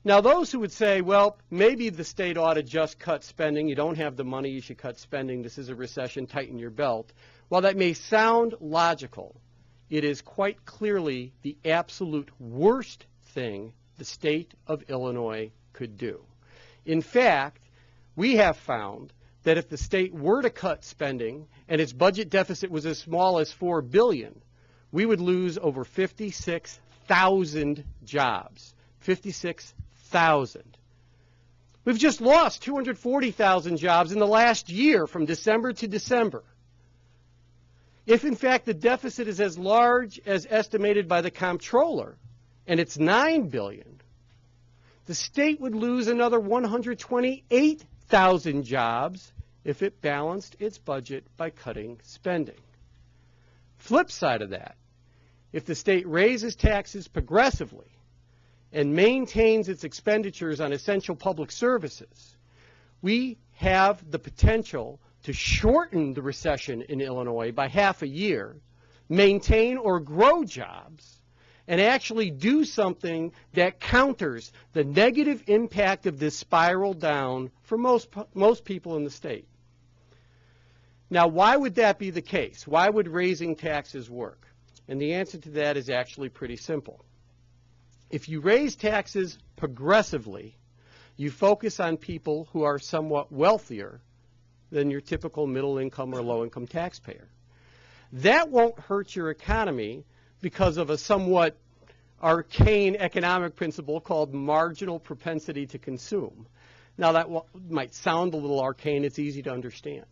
Now, those who would say, well, maybe the state ought to just cut spending. You don't have the money, you should cut spending. This is a recession, tighten your belt. While that may sound logical, it is quite clearly the absolute worst thing the state of Illinois could do. In fact, we have found that if the state were to cut spending and its budget deficit was as small as $4 billion, we would lose over 56,000 jobs. 56,000. We've just lost 240,000 jobs in the last year from December to December. If, in fact, the deficit is as large as estimated by the comptroller, and it's $9 billion, the state would lose another 128,000 jobs if it balanced its budget by cutting spending. Flip side of that, if the state raises taxes progressively and maintains its expenditures on essential public services, we have the potential to shorten the recession in Illinois by half a year, maintain or grow jobs, and actually do something that counters the negative impact of this spiral down for most people in the state. Now, why would that be the case? Why would raising taxes work? And the answer to that is actually pretty simple. If you raise taxes progressively, you focus on people who are somewhat wealthier than your typical middle-income or low-income taxpayer. That won't hurt your economy because of a somewhat arcane economic principle called marginal propensity to consume. Now, that might sound a little arcane. It's easy to understand.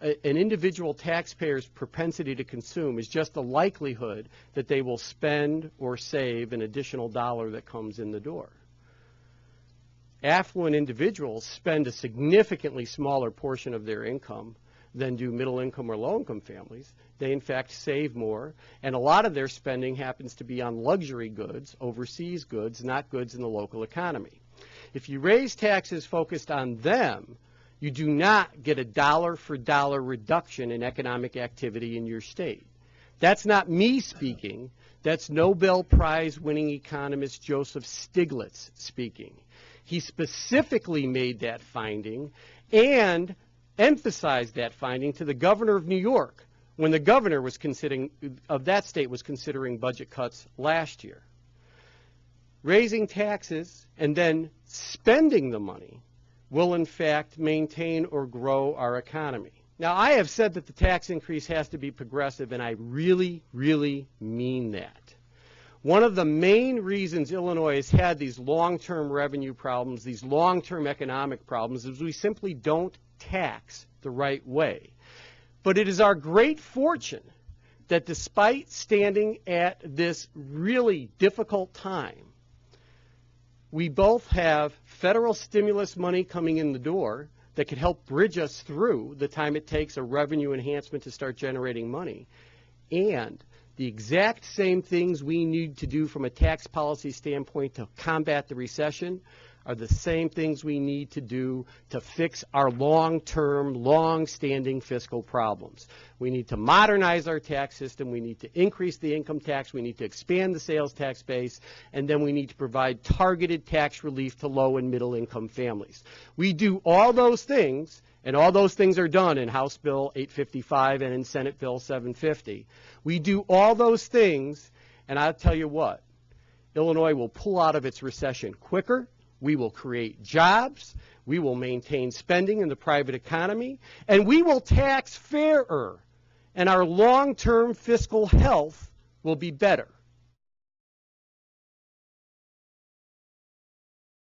An individual taxpayer's propensity to consume is just the likelihood that they will spend or save an additional dollar that comes in the door. Affluent individuals spend a significantly smaller portion of their income than do middle-income or low-income families. They, in fact, save more, and a lot of their spending happens to be on luxury goods, overseas goods, not goods in the local economy. If you raise taxes focused on them, you do not get a dollar-for-dollar reduction in economic activity in your state. That's not me speaking. That's Nobel Prize-winning economist Joseph Stiglitz speaking. He specifically made that finding and emphasized that finding to the governor of New York when the governor of that state was considering budget cuts last year. Raising taxes and then spending the money will in fact maintain or grow our economy. Now, I have said that the tax increase has to be progressive, and I really, really mean that. One of the main reasons Illinois has had these long-term revenue problems, these long-term economic problems, is we simply don't tax the right way. But it is our great fortune that despite standing at this really difficult time, we both have federal stimulus money coming in the door that could help bridge us through the time it takes a revenue enhancement to start generating money, and the exact same things we need to do from a tax policy standpoint to combat the recession are the same things we need to do to fix our long-term, long-standing fiscal problems. We need to modernize our tax system. We need to increase the income tax. We need to expand the sales tax base. And then we need to provide targeted tax relief to low and middle-income families. We do all those things, and all those things are done in House Bill 855 and in Senate Bill 750. We do all those things, and I'll tell you what, Illinois will pull out of its recession quicker. We will create jobs, we will maintain spending in the private economy, and we will tax fairer, and our long-term fiscal health will be better.